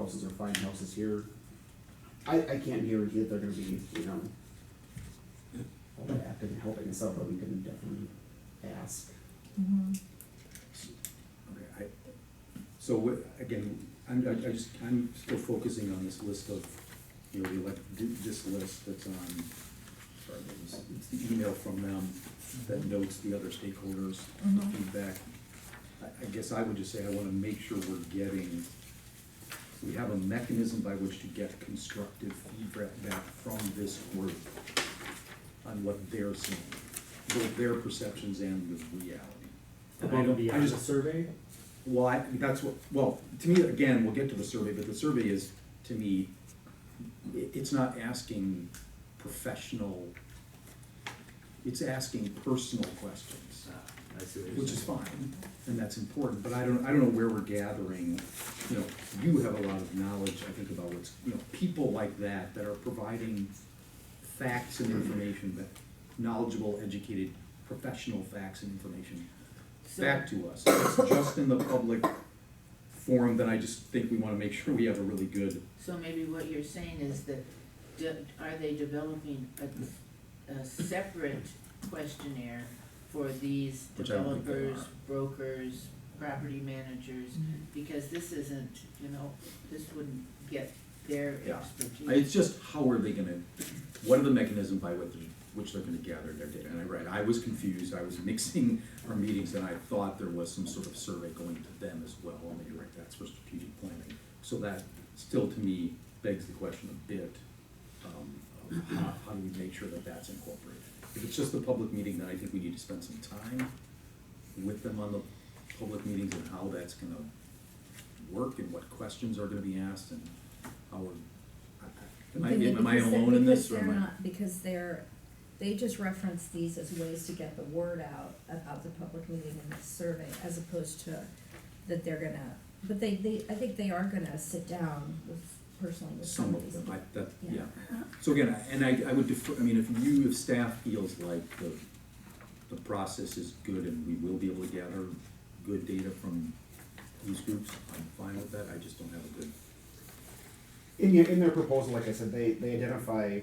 houses or find houses here. I can't guarantee that they're gonna be, all that active and helping us out, but we can definitely ask. Mm-hmm. Okay, again, I'm still focusing on this list of, this list that's on, sorry, it's the email from them that notes the other stakeholders, the Mhm. feedback. I guess I would just say I wanna make sure we have a mechanism by which to get constructive feedback from this group on what they're seeing, both their perceptions and the reality. And I don't- I just survey? Well, to me, again, we'll get to the survey, but the survey is, to me, it's not asking professional, it's asking personal questions, I see what you're which is saying. fine, and that's important, but I don't know where we're gathering, you have a lot of knowledge, I think, about what's, people like that are providing facts and information, that knowledgeable, educated, professional facts and information back to us. It's just in the public forum that I just think we wanna make sure we have a really good. So maybe what you're saying is that, are they developing a separate questionnaire for these Which I don't think they developers, are. brokers, property managers? Because this isn't, this wouldn't get their Yeah. expertise. It's just how are they gonna, what are the mechanisms by which they're gonna gather their data? And I was confused, I was mixing our meetings, and I thought there was some sort of survey going to them as well, and you're right, that's for strategic planning. So that still, to me, begs the question a bit, of how do we make sure that that's incorporated? If it's just a public meeting, then I think we need to spend some time with them on the public meetings and how that's gonna work, and what questions are gonna be asked, and how we're, am I alone in this, or am I? Because they just reference these as ways to get the word out about the public meeting and the survey, as opposed to that they're gonna, but I think they are gonna sit down personally with Some some of of them, these. yeah. So again, and I would defer, if staff feels like the process is good and we will be able to gather good data from these groups, I'm fine with that, I just don't have a good. In their proposal, like I said, they identify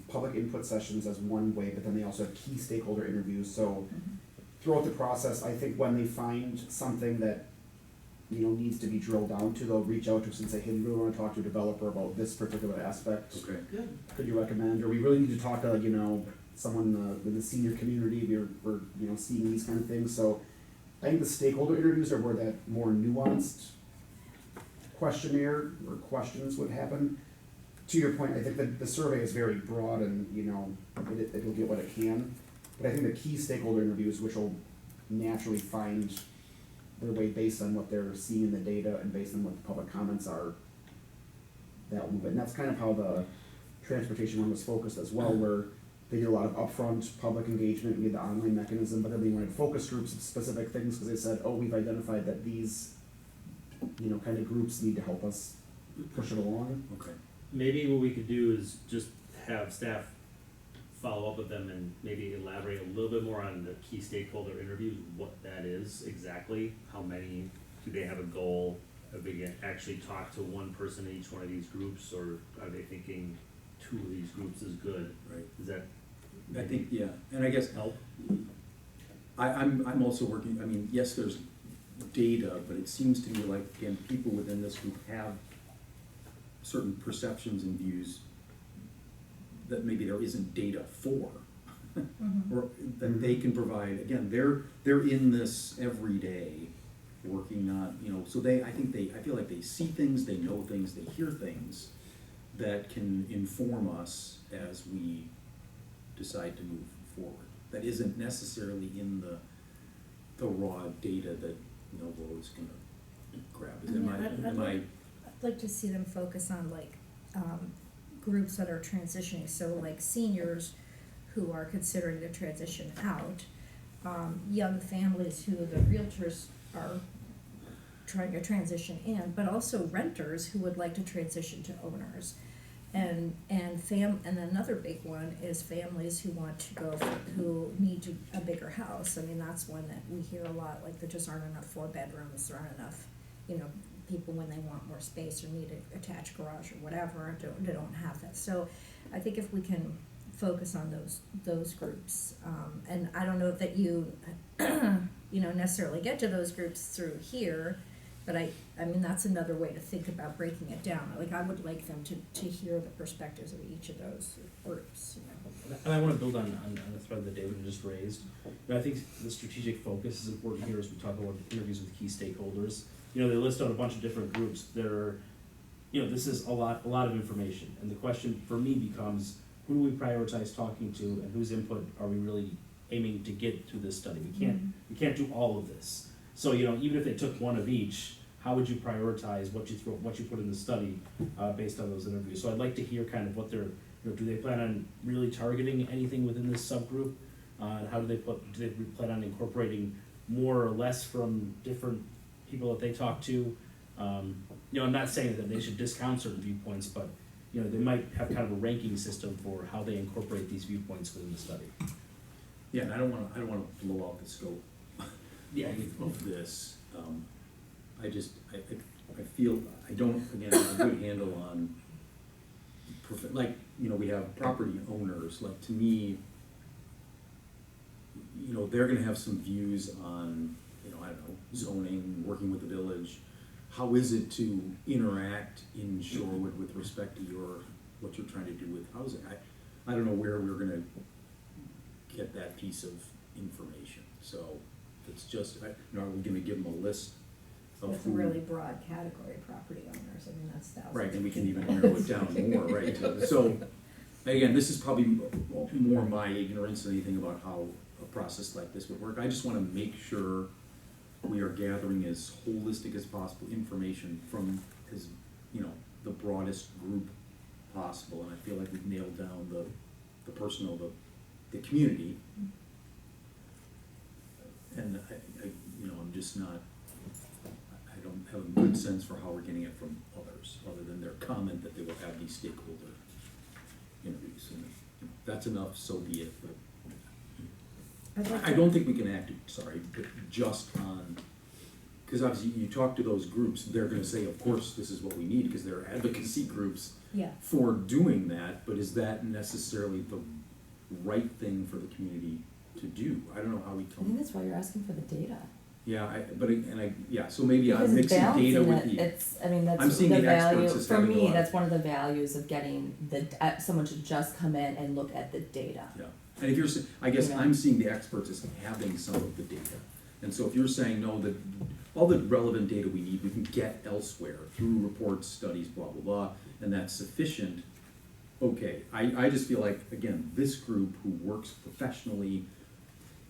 public input sessions as one way, but then they also have key stakeholder interviews. So throughout the process, I think when they find something that needs to be drilled down to, they'll reach out to us and say, hey, we really want to talk to a developer about this particular aspect. Okay. Good. Could you recommend? Or we really need to talk to someone in the senior community. We're seeing these kind of things. So I think the stakeholder interviews are where that more nuanced questionnaire or questions would happen. To your point, I think that the survey is very broad and, it'll get what it can. But I think the key stakeholder interviews, which will naturally find their way based on what they're seeing in the data and based on what the public comments are, that will move it. And that's kind of how the transportation one was focused as well, where they did a lot of upfront public engagement, we had the online mechanism, but then they wanted focus groups of specific things, because they said, oh, we've identified that these kind of groups need to help us push it along. Okay. Maybe what we could do is just have staff follow up with them and maybe elaborate a little bit more on the key stakeholder interviews, what that is exactly, how many, do they have a goal? Have they actually talked to one person in each one of these groups, or are they thinking two of these groups is good? Right. Is that? I think, yeah, and I guess Help? I'm also working, yes, there's data, but it seems to me like, again, people within this group have certain perceptions and views that maybe there isn't data for, or that they can provide. Again, they're in this every day, working on, so I feel like they see things, they know things, they hear things that can inform us as we decide to move forward. That isn't necessarily in the raw data that Novo is gonna grab. I'd like to see them focus on groups that are transitioning, so like seniors who are considering to transition out, young families who the realtors are trying to transition in, but also renters who would like to transition to owners. And another big one is families who need a bigger house. That's one that we hear a lot, like there just aren't enough 4 bedrooms, there aren't enough, people when they want more space or need an attached garage or whatever, they don't have that. So I think if we can focus on those groups, and I don't know that you, you know, necessarily get to those groups through here, but I mean, that's another way to think about breaking it down. Like, I would like them to hear the perspectives of each of those groups, you know. And I want to build on the thread that David just raised. And I think the strategic focus is important here as we talk about interviews with key stakeholders. You know, they list out a bunch of different groups. This is a lot of information. And the question for me becomes, who do we prioritize talking to, and whose input are we really aiming to get through this study? We can't do all of this. So, you know, even if they took one of each, how would you prioritize what you put in the study based on those interviews? So I'd like to hear kind of what they're, you know, do they plan on really targeting anything within this subgroup? How do they plan on incorporating more or less from different people that they talk to? You know, I'm not saying that they should discount certain viewpoints, but you know, they might have kind of a ranking system for how they incorporate these viewpoints within the study. Yeah, and I don't wanna blow out the scope Yeah. of this. I feel, I don't, again, have a good handle on, like, you know, we have property owners, like, to me, you know, they're gonna have some views on, you know, I don't know, zoning, working with the village. How is it to interact in Shorewood with respect to what you're trying to do with housing? I don't know where we're gonna get that piece of information, so it's just, you know, are we gonna give them a list of It's a who? really broad category, property owners, I mean, that's thousands. Right, and of we can people. even narrow it down more, right? So, again, this is probably more my ignorance than anything about how a process like this would work. I just wanna make sure we are gathering as holistic as possible information from as, you know, the broadest group possible, and I feel like we've nailed down the personal, the community. And I, you know, I'm just not, I don't have a good sense for how we're getting it from others, other than their comment that they will have these stakeholder interviews, and you know, that's enough, so be it, but I'd like I to- don't think we can act, sorry, but just on, because obviously you talk to those groups, they're gonna say, of course, this is what we need, because they're advocacy groups Yeah, for doing that, but is that necessarily the right thing for the community to do? I don't know how we I tell think them. that's why you're asking for the data. Yeah, so maybe I'm Because mixing data balancing with it, the, it's, I mean, I'm that's seeing the the experts value, as for having a me, lot. that's one of the values of getting someone to just come in and look at the data. yeah. And if you're, I guess Yeah. I'm seeing the experts as having some of the data. And so if you're saying, no, that all the relevant data we need, we can get elsewhere through reports, studies, blah, blah, blah, and that's sufficient, okay. I just feel like, again, this group who works professionally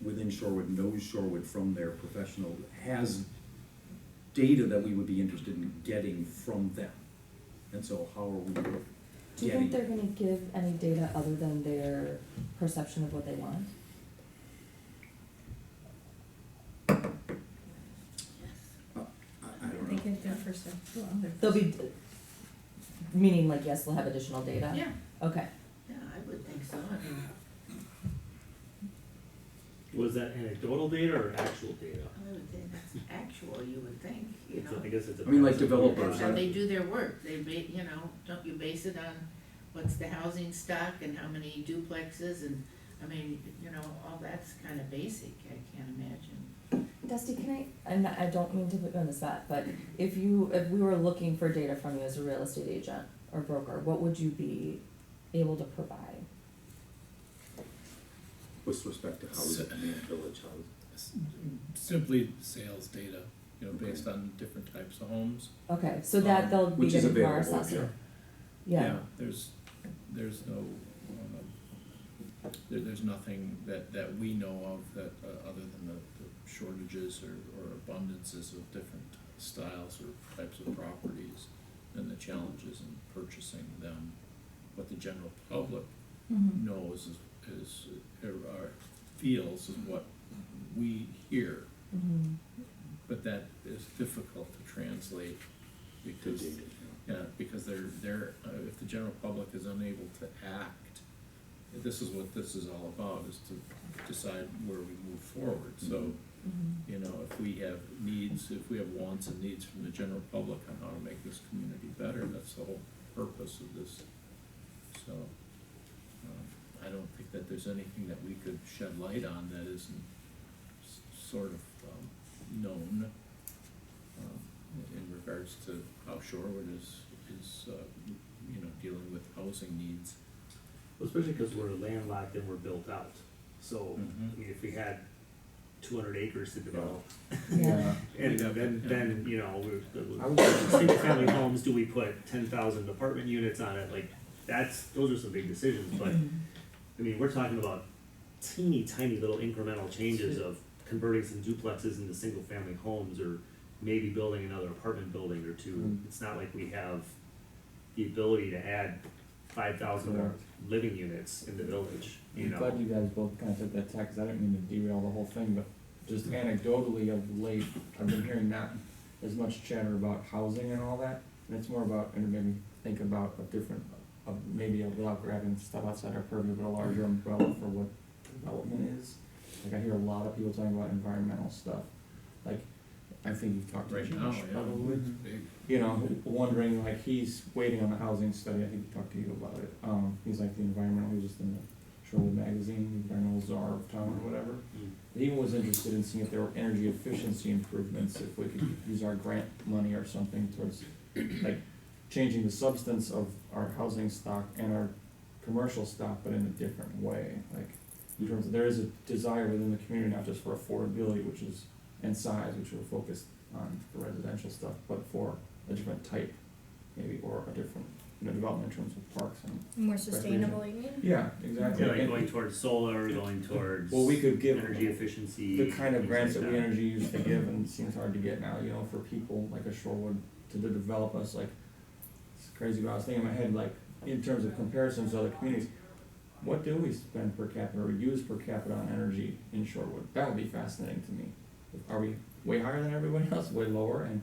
within Shorewood, knows Shorewood from their professional, has data that we would be interested in getting from them. And so how are we Do you getting? think they're gonna give any data other than their perception of what they want? I I don't know. think if they're first, well, they're. They'll be, meaning like, yes, they'll have additional data? Yeah, Okay. yeah, I would think so, I mean, Was that anecdotal data or actual data? I would think that's actual, you would think, you It's know. I guess it's a. I mean, like That's developers, how they do their work, you know, don't you base it on what's the housing stock and how many duplexes and, I mean, you know, all that's kind of basic, I can't imagine. Dusty, I don't mean to put you on the spot, but if we were looking for data from you as a real estate agent or broker, what would you be able to provide? with respect to housing, I mean, village housing. Simply sales data, you know, based on different types of homes. Okay, so that they'll be Which is getting from our available, assessor? yeah. Yeah, There's no, there's nothing that we know of that, other than the shortages or abundances of different styles or types of properties and the challenges in purchasing them. What the general public Mhm. knows or feels is what we hear, Mhm. but that is difficult to translate because, Good data, yeah, because they're if the general public is unable to act, this is what this is all about, is to decide where we move forward. So Mhm. You know, if we have needs, if we have wants and needs from the general public on how to make this community better, that's the whole purpose of this. So, I don't think that there's anything that we could shed light on that isn't sort of, known, in regards to how Shorewood is, you know, dealing with housing needs. Well, especially because we're landlocked and we're built out. So, I mean, if we had 200 acres to develop, Yeah. and Yeah. then, you know, I was- single-family homes, do we put 10,000 apartment units on it? Like, those are some big decisions, but, I mean, we're talking about teeny tiny little incremental changes of converting some duplexes into single-family homes, or maybe building another apartment building or two. Mm. It's not like we have the ability to add 5,000 more Correct. living units in the village, you I'm know? glad you guys both kind of took that tack, 'cause I didn't mean to derail the whole thing, but just anecdotally of late, I've been hearing not as much chatter about housing and all that, and it's more about, and maybe think about a different, maybe without grabbing stuff outside our purview, but a larger umbrella for what development is. Like, I hear a lot of people talking about environmental stuff, like, I think you've talked to Right now, Josh yeah. probably. Big. You know, wondering, like, he's waiting on the housing study, I think he talked to you about it, he's like the environmental, he was just in the Shorewood magazine, the environmental czar of town or whatever. He was interested in seeing if there were energy efficiency improvements, if we could use our grant money or something towards, like, changing the substance of our housing stock and our commercial stock, but in a different way, like, in terms of, there is a desire within the community, not just for affordability, which is, and size, which we're focused on for residential stuff, but for a different type, maybe, or a different, development in terms of parks and. More sustainable, you mean? Yeah, exactly. Yeah, like And- going towards solar, going towards Well, we could give energy efficiency. the kind of things grants like that we energy used to give, and it seems hard to get now, for people like a Shorewood to develop us, like, it's crazy, but I was thinking in my head, like, in terms of comparisons to other communities, what do we spend per capita or use per capita on energy in Shorewood? That would be fascinating to me. Are we way higher than everybody else, way lower, and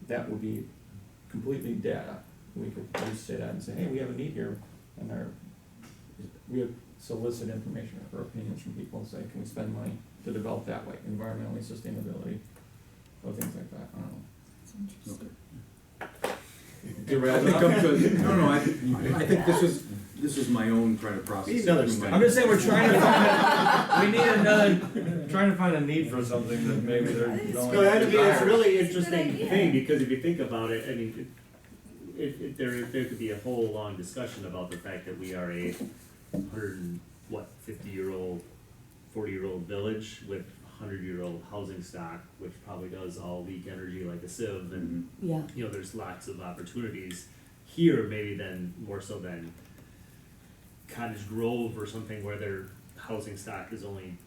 that would be completely data. We could just say that and say, hey, we have a need here, and we would solicit information or opinions from people and say, can we spend money to develop that way, environmentally, sustainability, or things like that, I don't know. That's interesting. Derailed I think enough? I'm good. No, I think this was my own kind of process. Need another through step. my- I'm just saying, we're trying to find, we need trying to find a need for something that maybe they're going. No, I mean, it's a really It's a good interesting idea. thing, because if you think about it, I mean, there could be a whole long discussion about the fact that we are a 50-year-old, 40-year-old village with 100-year-old housing stock, which probably does all leak energy like a sieve, and Yeah. there's lots of opportunities here, maybe more so than Cottage Grove or something where their housing stock is only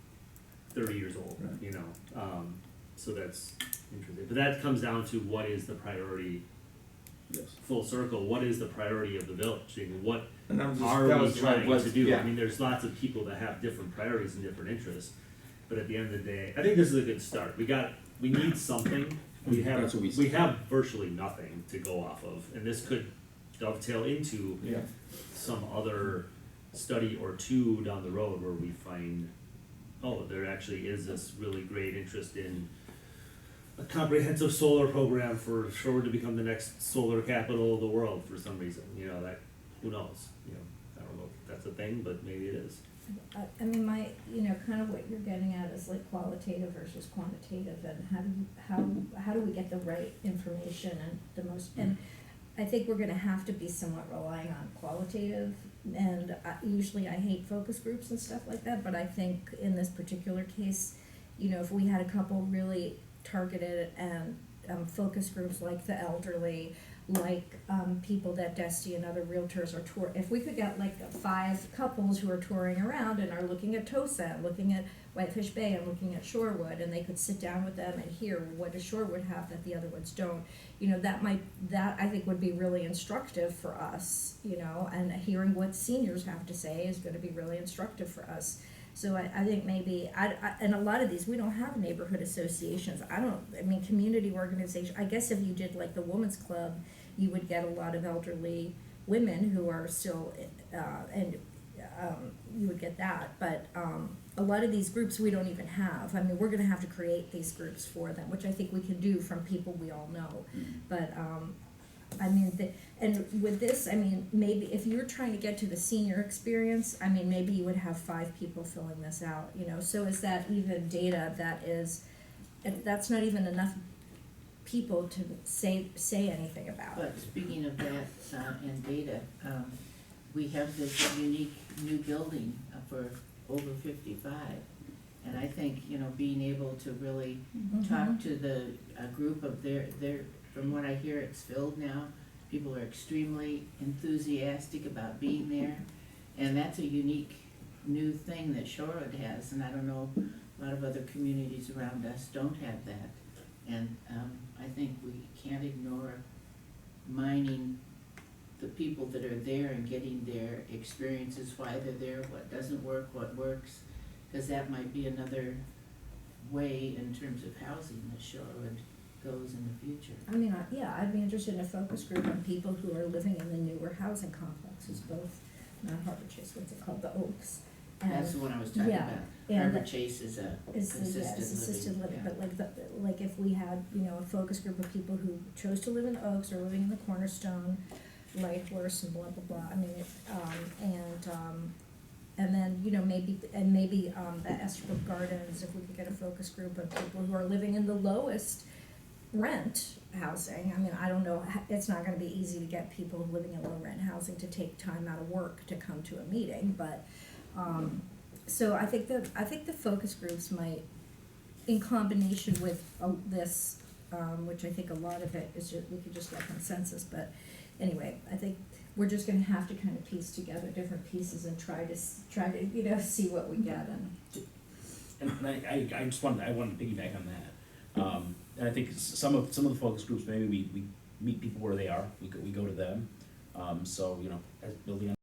30 years old, Right. so that's interesting. But that comes down to what is the priority, Yes. full circle, what is the priority of the village? I mean, what And I'm just, are that we was trying was- to do? yeah. I mean, there's lots of people that have different priorities and different interests, but at the end of the day, I think this is a good start. We need something. That's what We have virtually nothing to go off of, and this could dovetail into Yeah, some other study or two down the road where we find, there actually is this really great interest in a comprehensive solar program for Shorewood to become the next solar capital of the world for some reason, that, who knows, I don't know if that's a thing, but maybe it is. I mean, kind of what you're getting at is like qualitative versus quantitative, and how do we get the right information and the most, and I think we're gonna have to be somewhat relying on qualitative, and usually I hate focus groups and stuff like that, but I think in this particular case, if we had a couple really targeted and focus groups like the elderly, like people that Dusty and other realtors are if we could get like 5 couples who are touring around and are looking at Tosa, and looking at Whitefish Bay, and looking at Shorewood, and they could sit down with them and hear what does Shorewood have that the other ones don't, that I think would be really instructive for us, and hearing what seniors have to say is gonna be really instructive for us. So I think maybe, and a lot of these, we don't have neighborhood associations, community organization, I guess if you did like the women's club, you would get a lot of elderly women who are still, and you would get that, but, a lot of these groups we don't even have. I mean, we're gonna have to create these groups for them, which I think we can do from people we all know. But, I mean, and with this, I mean, maybe if you were trying to get to the senior experience, I mean, maybe you would have 5 people filling this out, you know, so is that even data that is, and that's not even enough people to say anything about. But speaking of that, and data, we have this unique new building for over 55. And I think, you know, being able to really talk to a group of from what I hear, it's filled now. People are extremely enthusiastic about being there. And that's a unique new thing that Shorewood has, and I don't know, a lot of other communities around us don't have that. And I think we can't ignore mining the people that are there and getting their experiences, why they're there, what doesn't work, what works, because that might be another way in terms of housing that Shorewood goes in the future. I mean, yeah, I'd be interested in a focus group on people who are living in the newer housing complexes, both, not Harbor Chase, what's it called, the Oaks. And That's the one I was talking yeah, about. and Harbor Chase is a assisted living. But like if we had, you know, a focus group of people who chose to live in the Oaks or living in the Cornerstone, Light Horse and blah, blah, blah, I mean, and then, you know, maybe the Estabrook Gardens, if we could get a focus group of people who are living in the lowest rent housing. I mean, I don't know, it's not gonna be easy to get people living in low rent housing to take time out of work to come to a meeting, but, so I think the focus groups might, in combination with this, which I think a lot of it is just, we could just get consensus, but anyway, I think we're just gonna have to kind of piece together different pieces and try to, you know, see what we get And I just wanted to piggyback on that. And I think some of the focus groups, maybe we meet people where they are, we go to them. So, you know, as building on